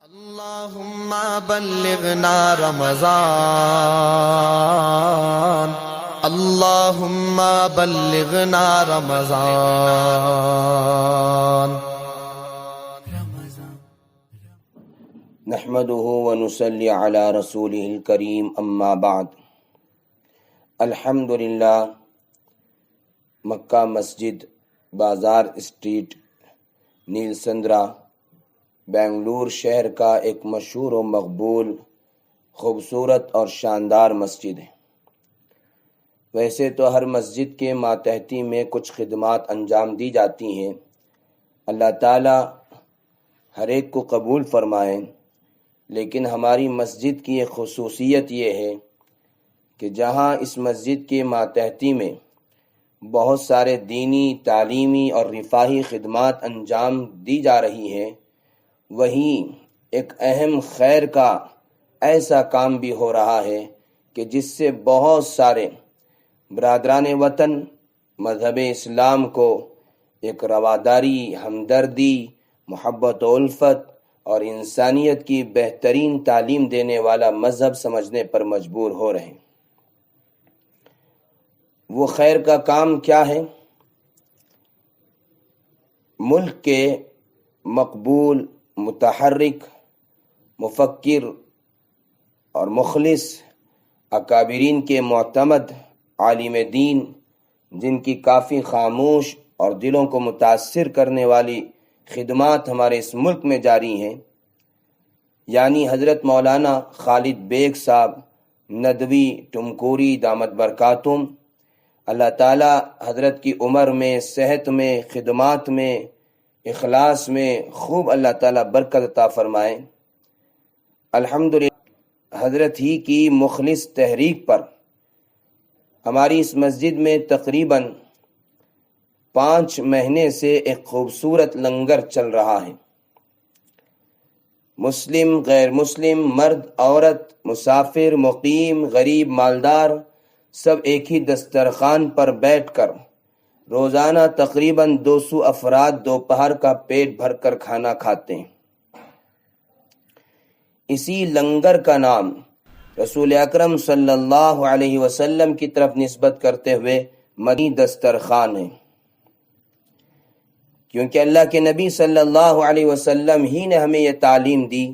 اللہم بلغنا رمضان، اللہم بلغنا رمضان۔ نحمده ونصلي على رسوله الكريم اما بعد۔ الحمدللہ مکہ مسجد، بازار اسٹریٹ، نیل سندرا، بنگلور شہر کا ایک مشہور و مقبول، خوبصورت اور شاندار مسجد ہے۔ ویسے تو ہر مسجد کے ماتحتی میں کچھ خدمات انجام دی جاتی ہیں، اللہ تعالی ہر ایک کو قبول فرمائیں، لیکن ہماری مسجد کی ایک خصوصیت یہ ہے کہ جہاں اس مسجد کے ماتحتی میں بہت سارے دینی، تعلیمی اور رفاہی خدمات انجام دی جا رہی ہیں، وہیں ایک اہم خیر کا ایسا کام بھی ہو رہا ہے کہ جس سے بہت سارے برادران وطن مذہب اسلام کو ایک رواداری، ہمدردی، محبت و الفت اور انسانیت کی بہترین تعلیم دینے والا مذہب سمجھنے پر مجبور ہو رہے ہیں۔ وہ خیر کا کام کیا ہے؟ ملک کے مقبول، متحرک، مفکر اور مخلص اکابرین کے معتمد عالم دین، جن کی کافی خاموش اور دلوں کو متاثر کرنے والی خدمات ہمارے اس ملک میں جاری ہیں، یعنی حضرت مولانا خالد بیگ صاحب ندوی ٹمکوری دامت برکاتہم، اللہ تعالی حضرت کی عمر میں، صحت میں، خدمات میں، اخلاص میں خوب اللہ تعالیٰ برکت عطا فرمائیں۔ الحمدللہ حضرت ہی کی مخلص تحریک پر ہماری اس مسجد میں تقریباً 5 مہینے سے ایک خوبصورت لنگر چل رہا ہے۔ مسلم، غیر مسلم، مرد، عورت، مسافر، مقیم، غریب، مالدار، سب ایک ہی دسترخوان پر بیٹھ کر روزانہ تقریباً 200 افراد دوپہر کا پیٹ بھر کر کھانا کھاتے ہیں۔ اسی لنگر کا نام رسول اکرم صلی اللہ علیہ وسلم کی طرف نسبت کرتے ہوئے مدنی دسترخوان ہے، کیونکہ اللہ کے نبی صلی اللہ علیہ وسلم ہی نے ہمیں یہ تعلیم دی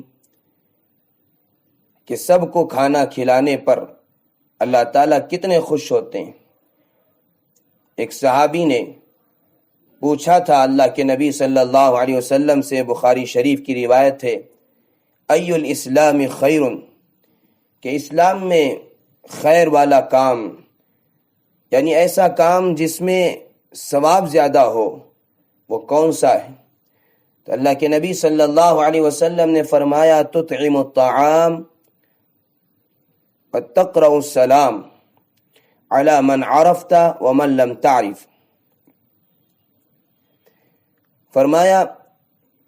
کہ سب کو کھانا کھلانے پر اللہ تعالیٰ کتنے خوش ہوتے ہیں۔ ایک صحابی نے پوچھا تھا اللہ کے نبی صلی اللہ علیہ وسلم سے، بخاری شریف کی روایت ہے، ای الاسلام خیر، کہ اسلام میں خیر والا کام، یعنی ایسا کام جس میں ثواب زیادہ ہو، وہ کون سا ہے؟ تو اللہ کے نبی صلی اللہ علیہ وسلم نے فرمایا، تطعم الطعام وتقرأ السلام علی من عرفت ومن لم تعرف۔ فرمایا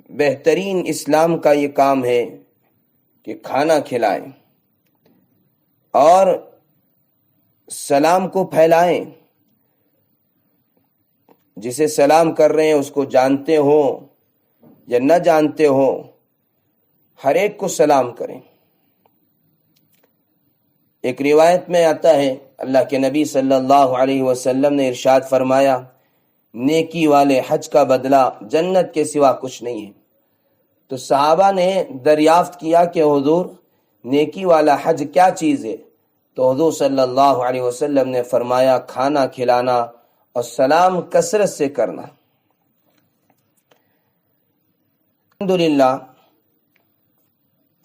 بہترین اسلام کا یہ کام ہے کہ کھانا کھلائیں اور سلام کو پھیلائیں، جسے سلام کر رہے ہیں اس کو جانتے ہو یا نہ جانتے ہو، ہر ایک کو سلام کریں۔ ایک روایت میں آتا ہے اللہ کے نبی صلی اللہ علیہ وسلم نے ارشاد فرمایا، نیکی والے حج کا بدلہ جنت کے سوا کچھ نہیں ہے۔ تو صحابہ نے دریافت کیا کہ حضور نیکی والا حج کیا چیز ہے؟ تو حضور صلی اللہ علیہ وسلم نے فرمایا، کھانا کھلانا اور سلام کثرت سے کرنا۔ الحمدللہ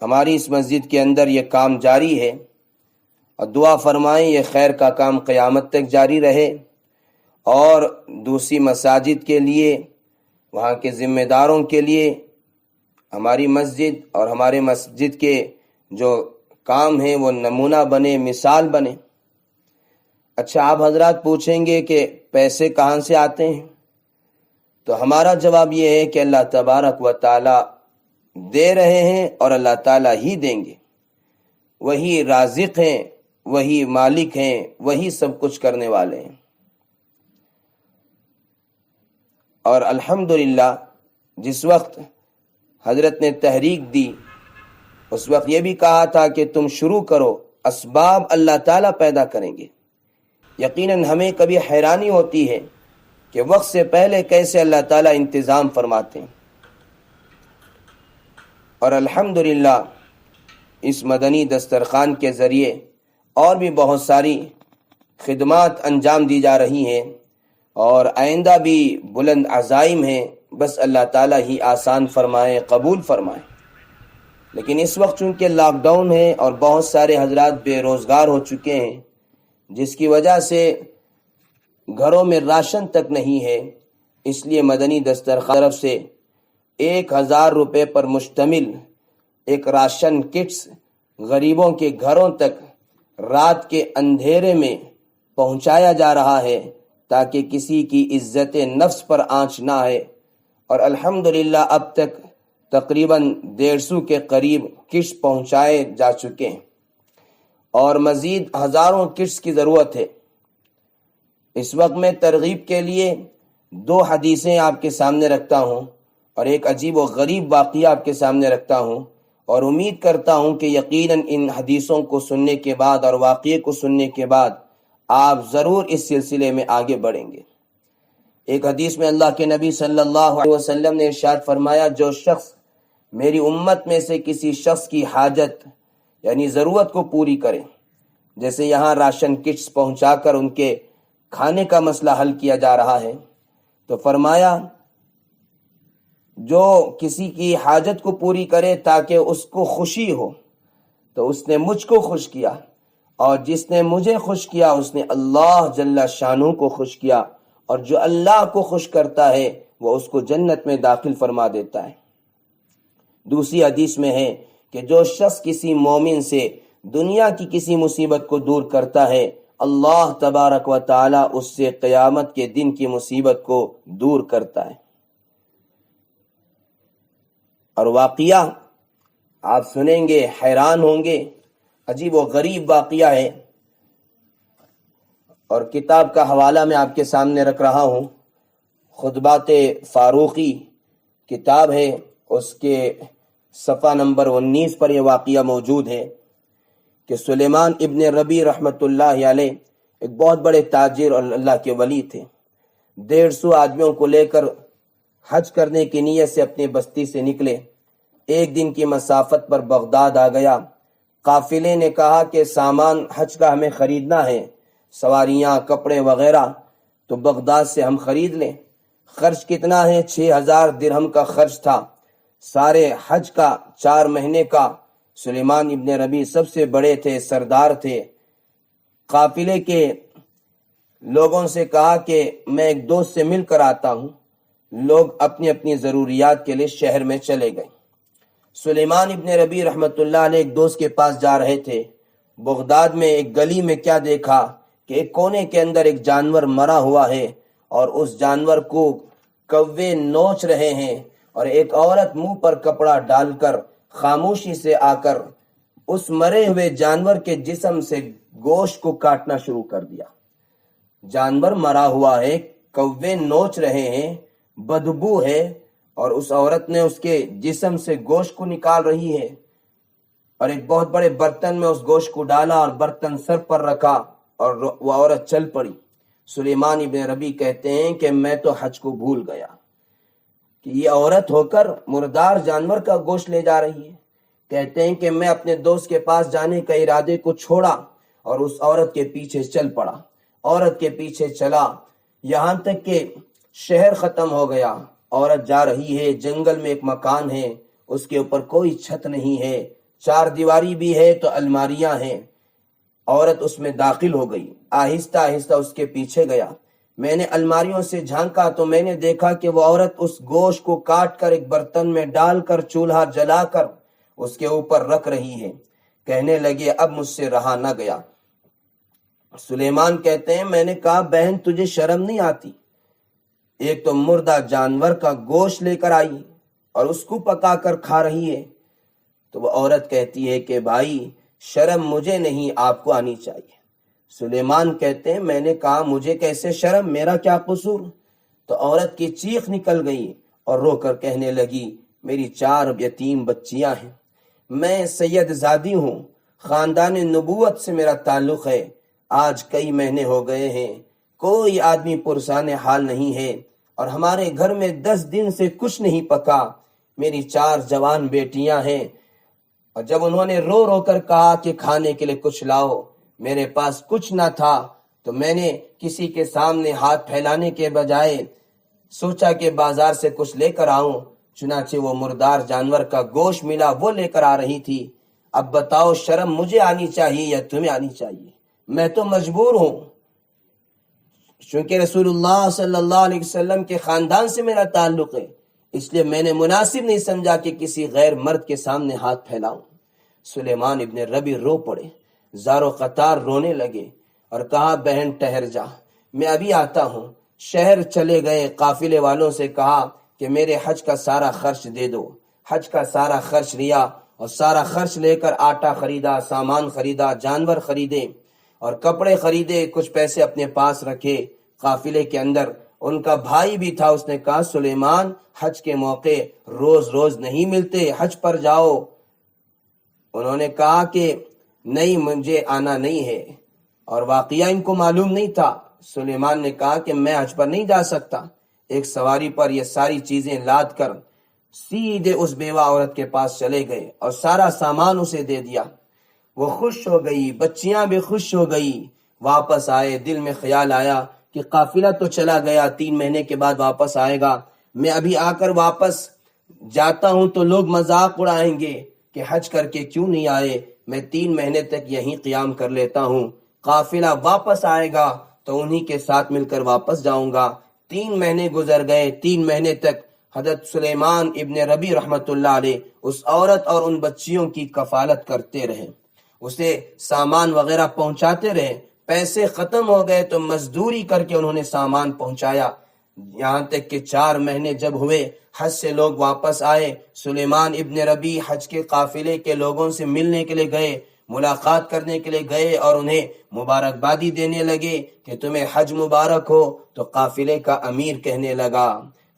ہماری اس مسجد کے اندر یہ کام جاری ہے، اور دعا فرمائیں یہ خیر کا کام قیامت تک جاری رہے، اور دوسری مساجد کے لیے، وہاں کے ذمہ داروں کے لیے ہماری مسجد اور ہمارے مسجد کے جو کام ہیں وہ نمونہ بنے، مثال بنے۔ اچھا، آپ حضرات پوچھیں گے کہ پیسے کہاں سے آتے ہیں؟ تو ہمارا جواب یہ ہے کہ اللہ تبارک و تعالی دے رہے ہیں اور اللہ تعالی ہی دیں گے۔ وہی رازق ہیں، وہی مالک ہیں، وہی سب کچھ کرنے والے ہیں۔ اور الحمدللہ جس وقت حضرت نے تحریک دی اس وقت یہ بھی کہا تھا کہ تم شروع کرو، اسباب اللہ تعالیٰ پیدا کریں گے۔ یقیناً ہمیں کبھی حیرانی ہوتی ہے کہ وقت سے پہلے کیسے اللہ تعالیٰ انتظام فرماتے ہیں، اور الحمدللہ اس مدنی دسترخوان کے ذریعے اور بھی بہت ساری خدمات انجام دی جا رہی ہیں، اور آئندہ بھی بلند عزائم ہیں، بس اللہ تعالیٰ ہی آسان فرمائے، قبول فرمائے۔ لیکن اس وقت چونکہ لاک ڈاؤن ہے اور بہت سارے حضرات بے روزگار ہو چکے ہیں، جس کی وجہ سے گھروں میں راشن تک نہیں ہے، اس لیے مدنی دسترخوان طرف سے 1000 روپے پر مشتمل ایک راشن کٹس غریبوں کے گھروں تک رات کے اندھیرے میں پہنچایا جا رہا ہے، تاکہ کسی کی عزت نفس پر آنچ نہ آئے۔ اور الحمدللہ اب تک تقریباً 150 کے قریب کٹس پہنچائے جا چکے ہیں، اور مزید ہزاروں کٹس کی ضرورت ہے۔ اس وقت میں ترغیب کے لیے 2 حدیثیں آپ کے سامنے رکھتا ہوں، اور ایک عجیب و غریب واقعہ آپ کے سامنے رکھتا ہوں، اور امید کرتا ہوں کہ یقیناً ان حدیثوں کو سننے کے بعد اور واقعے کو سننے کے بعد آپ ضرور اس سلسلے میں آگے بڑھیں گے۔ ایک حدیث میں اللہ کے نبی صلی اللہ علیہ وسلم نے ارشاد فرمایا، جو شخص میری امت میں سے کسی شخص کی حاجت یعنی ضرورت کو پوری کرے، جیسے یہاں راشن کٹس پہنچا کر ان کے کھانے کا مسئلہ حل کیا جا رہا ہے، تو فرمایا جو کسی کی حاجت کو پوری کرے تاکہ اس کو خوشی ہو، تو اس نے مجھ کو خوش کیا، اور جس نے مجھے خوش کیا اس نے اللہ جل شانہ کو خوش کیا، اور جو اللہ کو خوش کرتا ہے وہ اس کو جنت میں داخل فرما دیتا ہے۔ دوسری حدیث میں ہے کہ جو شخص کسی مومن سے دنیا کی کسی مصیبت کو دور کرتا ہے، اللہ تبارک و تعالی اس سے قیامت کے دن کی مصیبت کو دور کرتا ہے۔ اور واقعہ آپ سنیں گے حیران ہوں گے، عجیب و غریب واقعہ ہے، اور کتاب کا حوالہ میں آپ کے سامنے رکھ رہا ہوں۔ خطبات فاروقی کتاب ہے، اس کے صفحہ نمبر 19 پر یہ واقعہ موجود ہے کہ سلیمان ابن ربی رحمۃ اللہ علیہ ایک بہت بڑے تاجر اور اللہ کے ولی تھے۔ 150 آدمیوں کو لے کر حج کرنے کی نیت سے اپنی بستی سے نکلے۔ ایک دن کی مسافت پر بغداد آ گیا۔ قافلے نے کہا کہ سامان حج کا ہمیں خریدنا ہے، سواریاں، کپڑے وغیرہ، تو بغداد سے ہم خرید لیں۔ خرچ کتنا ہے؟ 6000 درہم کا خرچ تھا، سارے حج کا 4 مہینے کا۔ سلیمان ابن ربی سب سے بڑے تھے، سردار تھے۔ قافلے کے لوگوں سے کہا کہ میں ایک دوست سے مل کر آتا ہوں۔ لوگ اپنی اپنی ضروریات کے لیے شہر میں چلے گئے۔ سلیمان ابن ربی رحمۃ اللہ علیہ ایک دوست کے پاس جا رہے تھے۔ بغداد میں ایک گلی میں کیا دیکھا کہ ایک کونے کے اندر ایک جانور مرا ہوا ہے، اور اس جانور کو کوے نوچ رہے ہیں، اور ایک عورت منہ پر کپڑا ڈال کر خاموشی سے آ کر اس مرے ہوئے جانور کے جسم سے گوشت کو کاٹنا شروع کر دیا۔ جانور مرا ہوا ہے، کوے نوچ رہے ہیں، بدبو ہے، اور اس عورت نے اس کے جسم سے گوشت کو نکال رہی ہے، اور ایک بہت بڑے برتن میں اس گوشت کو ڈالا اور برتن سر پر رکھا، اور وہ عورت چل پڑی۔ سلیمان ابن ربی کہتے ہیں کہ میں تو حج کو بھول گیا کہ یہ عورت ہو کر مردار جانور کا گوشت لے جا رہی ہے۔ کہتے ہیں کہ میں اپنے دوست کے پاس جانے کا ارادے کو چھوڑا اور اس عورت کے پیچھے چل پڑا۔ عورت کے پیچھے چلا یہاں تک کہ شہر ختم ہو گیا۔ عورت جا رہی ہے، جنگل میں ایک مکان ہے، اس کے اوپر کوئی چھت نہیں ہے، 4 دیواری بھی ہے تو الماریاں ہیں۔ عورت اس میں داخل ہو گئی، آہستہ آہستہ اس کے پیچھے گیا۔ میں نے الماریوں سے جھانکا تو میں نے دیکھا کہ وہ عورت اس گوشت کو کاٹ کر ایک برتن میں ڈال کر چولہا جلا کر اس کے اوپر رکھ رہی ہے۔ کہنے لگے اب مجھ سے رہا نہ گیا۔ سلیمان کہتے ہیں میں نے کہا بہن تجھے شرم نہیں آتی؟ ایک تو مردہ جانور کا گوشت لے کر آئی اور اس کو پکا کر کھا رہی ہے۔ تو وہ عورت کہتی ہے کہ بھائی شرم مجھے نہیں، آپ کو آنی چاہیے۔ سلیمان کہتے ہیں میں نے کہا مجھے کیسے شرم، میرا کیا قصور؟ تو عورت کی چیخ نکل گئی اور رو کر کہنے لگی میری 4 یتیم بچیاں ہیں، میں سید زادی ہوں، خاندان نبوت سے میرا تعلق ہے، آج کئی مہینے ہو گئے ہیں، کوئی آدمی پرسان حال نہیں ہے، اور ہمارے گھر میں 10 دن سے کچھ نہیں پکا، میری 4 جوان بیٹیاں ہیں۔ اور جب انہوں نے رو رو کر کہا کہ کھانے کے لیے کچھ لاؤ، میرے پاس کچھ نہ تھا، تو میں نے کسی کے سامنے ہاتھ پھیلانے کے بجائے سوچا کہ بازار سے کچھ لے کر آؤں، چنانچہ وہ مردار جانور کا گوشت ملا، وہ لے کر آ رہی تھی۔ اب بتاؤ شرم مجھے آنی چاہیے یا تمہیں آنی چاہیے؟ میں تو مجبور ہوں، چونکہ رسول اللہ صلی اللہ علیہ وسلم کے خاندان سے میرا تعلق ہے، اس لیے میں نے مناسب نہیں سمجھا کہ کسی غیر مرد کے سامنے ہاتھ پھیلاؤں۔ سلیمان ابن ربی رو پڑے، زارو قطار رونے لگے اور کہا بہن ٹھہر جا، میں ابھی آتا ہوں۔ شہر چلے گئے، قافلے والوں سے کہا کہ میرے حج کا سارا خرچ دے دو۔ حج کا سارا خرچ لیا اور سارا خرچ لے کر آٹا خریدا، سامان خریدا، جانور خریدے اور کپڑے خریدے، کچھ پیسے اپنے پاس رکھے۔ قافلے کے اندر ان کا بھائی بھی تھا، اس نے کہا سلیمان حج کے موقع روز روز نہیں ملتے، حج پر جاؤ۔ انہوں نے کہا کہ نہیں، مجھے آنا نہیں ہے، اور واقعہ ان کو معلوم نہیں تھا۔ سلیمان نے کہا کہ میں حج پر نہیں جا سکتا۔ ایک سواری پر یہ ساری چیزیں لاد کر سیدھے اس بیوہ عورت کے پاس چلے گئے اور سارا سامان اسے دے دیا۔ وہ خوش ہو گئی، بچیاں بھی خوش ہو گئی۔ واپس آئے، دل میں خیال آیا کہ قافلہ تو چلا گیا، 3 مہینے کے بعد واپس آئے گا، میں ابھی آ کر واپس جاتا ہوں تو لوگ مذاق اڑائیں گے کہ حج کر کے کیوں نہیں آئے، میں 3 مہینے تک یہیں قیام کر لیتا ہوں، قافلہ واپس آئے گا تو انہی کے ساتھ مل کر واپس جاؤں گا۔ 3 مہینے گزر گئے، 3 مہینے تک حضرت سلیمان ابن ربی رحمت اللہ علیہ اس عورت اور ان بچیوں کی کفالت کرتے رہے، اسے سامان وغیرہ پہنچاتے رہے۔ پیسے ختم ہو گئے تو مزدوری کر کے انہوں نے سامان پہنچایا، یہاں تک کہ 4 مہینے جب ہوئے، حج سے لوگ واپس آئے، سلیمان ابن ربی حج کے قافلے کے لوگوں سے ملنے کے لیے گئے، ملاقات کرنے کے لیے گئے اور انہیں مبارکبادی دینے لگے کہ تمہیں حج مبارک ہو۔ تو قافلے کا امیر کہنے لگا،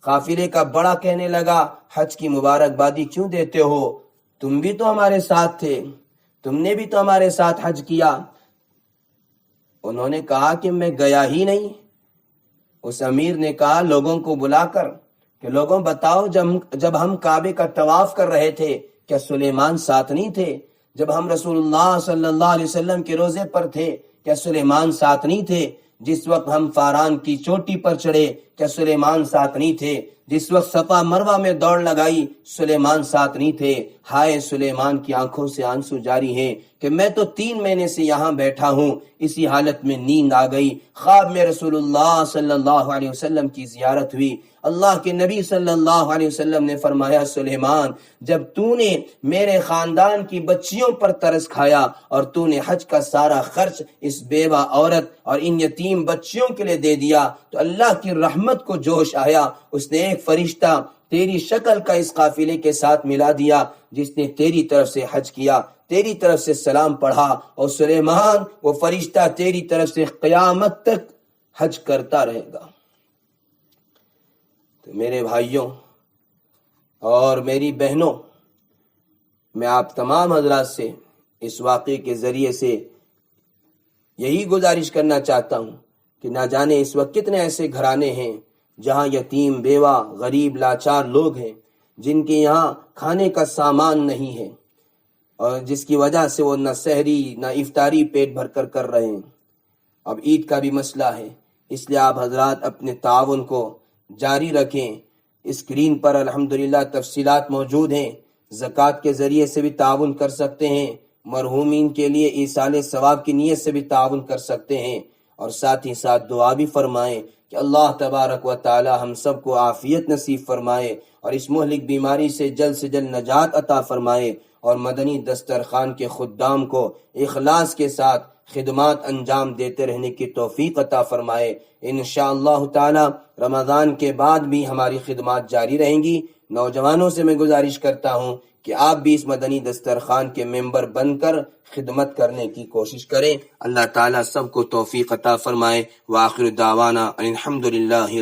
قافلے کا بڑا کہنے لگا حج کی مبارکبادی کیوں دیتے ہو؟ تم بھی تو ہمارے ساتھ تھے، تم نے بھی تو ہمارے ساتھ حج کیا۔ انہوں نے کہا کہ میں گیا ہی نہیں۔ اس امیر نے کہا لوگوں کو بلا کر کہ لوگوں بتاؤ، جب ہم کعبے کا طواف کر رہے تھے کیا سلیمان ساتھ نہیں تھے؟ جب ہم رسول اللہ صلی اللہ علیہ وسلم کے روزے پر تھے کیا سلیمان ساتھ نہیں تھے؟ جس وقت ہم فاران کی چوٹی پر چڑھے کیا سلیمان ساتھ نہیں تھے؟ جس وقت صفا مروہ میں دوڑ لگائی سلیمان ساتھ نہیں تھے؟ ہائے سلیمان کی آنکھوں سے آنسو جاری ہیں کہ میں تو 3 مہینے سے یہاں بیٹھا ہوں، اسی حالت میں نیند آ گئی، خواب میں رسول اللہ صلی اللہ علیہ وسلم کی زیارت ہوئی، اللہ کے نبی صلی اللہ علیہ وسلم نے فرمایا سلیمان جب تو نے میرے خاندان کی بچیوں پر ترس کھایا اور تو نے حج کا سارا خرچ اس بیوہ عورت اور ان یتیم بچیوں کے لیے دے دیا تو اللہ کی رحمت کو جوش آیا، اس نے ایک فرشتہ تیری شکل کا اس قافلے کے ساتھ ملا دیا جس نے تیری طرف سے حج کیا، تیری طرف سے سلام پڑھا، اور سلیمان وہ فرشتہ تیری طرف سے قیامت تک حج کرتا رہے گا۔ تو میرے بھائیوں اور میری بہنوں، میں آپ تمام حضرات سے اس واقعے کے ذریعے سے یہی گزارش کرنا چاہتا ہوں کہ نہ جانے اس وقت کتنے ایسے گھرانے ہیں جہاں یتیم، بیوہ، غریب، لاچار لوگ ہیں جن کے یہاں کھانے کا سامان نہیں ہے، اور جس کی وجہ سے وہ نہ سحری نہ افطاری پیٹ بھر کر رہے ہیں۔ اب عید کا بھی مسئلہ ہے، اس لیے آپ حضرات اپنے تعاون کو جاری رکھیں۔ اسکرین پر الحمدللہ تفصیلات موجود ہیں، زکوٰۃ کے ذریعے سے بھی تعاون کر سکتے ہیں، مرحومین کے لیے ایصال ثواب کی نیت سے بھی تعاون کر سکتے ہیں، اور ساتھ ہی ساتھ دعا بھی فرمائیں کہ اللہ تبارک و تعالی ہم سب کو عافیت نصیب فرمائے اور اس مہلک بیماری سے جلد نجات عطا فرمائے، اور مدنی دسترخوان کے خدام کو اخلاص کے ساتھ خدمات انجام دیتے رہنے کی توفیق عطا فرمائے۔ انشاءاللہ تعالی رمضان کے بعد بھی ہماری خدمات جاری رہیں گی۔ نوجوانوں سے میں گزارش کرتا ہوں کہ آپ بھی اس مدنی دسترخوان کے ممبر بن کر خدمت کرنے کی کوشش کریں۔ اللہ تعالیٰ سب کو توفیق عطا فرمائے۔ وآخر دعوانا الحمدللہ